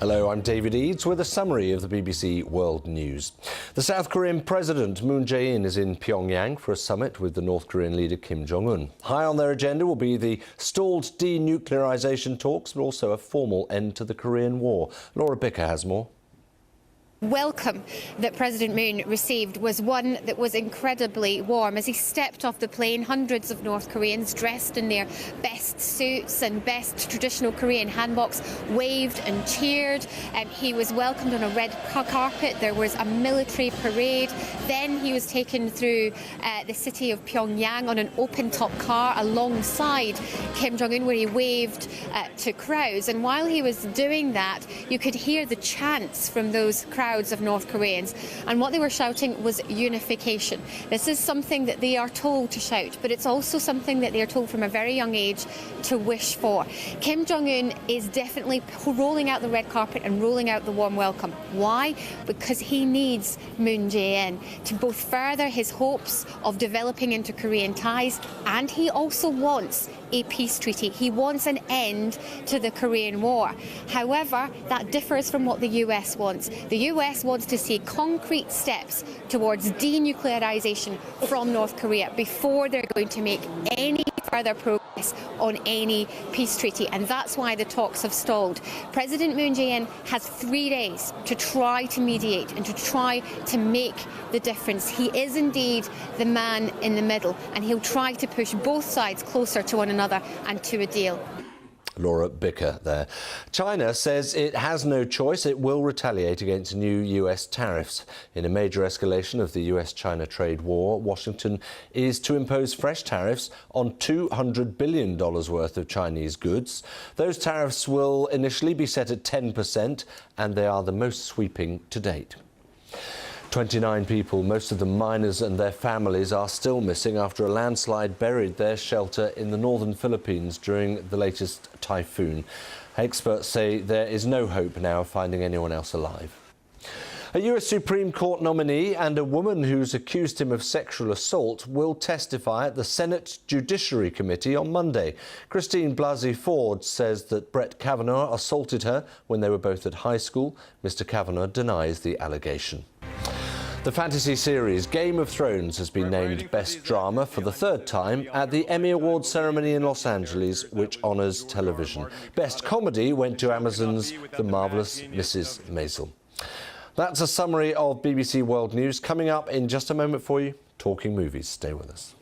Hello, I'm David Eades with a summary of the BBC World News. The South Korean President Moon Jae-in is in Pyongyang for a summit with the North Korean leader Kim Jong-un. High on their agenda will be the stalled denuclearisation talks, but also a formal end to the Korean War. Laura Bicker has more. Welcome that President Moon received was one that was incredibly warm. As he stepped off the plane, hundreds of North Koreans dressed in their best suits and best traditional Korean hanboks waved and cheered. He was welcomed on a red carpet. There was a military parade. Then he was taken through the city of Pyongyang on an open-top car alongside Kim Jong-un, where he waved to crowds. And while he was doing that, you could hear the chants from those crowds of North Koreans, and what they were shouting was unification. This is something that they are told to shout, but it's also something that they are told from a very young age to wish for. Kim Jong-un is definitely rolling out the red carpet and rolling out the warm welcome. Why? Because he needs Moon Jae-in to both further his hopes of developing into Korean ties, and he also wants a peace treaty. He wants an end to the Korean War. However, that differs from what the US wants. The US wants to see concrete steps towards denuclearisation from North Korea before they're going to make any further progress on any peace treaty, and that's why the talks have stalled. President Moon Jae-in has 3 days to try to mediate and to try to make the difference. He is indeed the man in the middle, and he'll try to push both sides closer to one another and to a deal. Laura Bicker there. China says it has no choice. It will retaliate against new US tariffs. In a major escalation of the US-China trade war, Washington is to impose fresh tariffs on $200 billion worth of Chinese goods. Those tariffs will initially be set at 10%, and they are the most sweeping to date. 29 people, most of them miners and their families, are still missing after a landslide buried their shelter in the northern Philippines during the latest typhoon. Experts say there is no hope now of finding anyone else alive. A US Supreme Court nominee and a woman who's accused him of sexual assault will testify at the Senate Judiciary Committee on Monday. Christine Blasey Ford says that Brett Kavanaugh assaulted her when they were both at high school. Mr. Kavanaugh denies the allegation. The fantasy series Game of Thrones has been named Best Drama for the 3rd time at the Emmy Awards ceremony in Los Angeles, which honours television. Best Comedy went to Amazon's The Marvellous Mrs. Maisel. That's a summary of BBC World News. Coming up in just a moment for you, Talking Movies. Stay with us.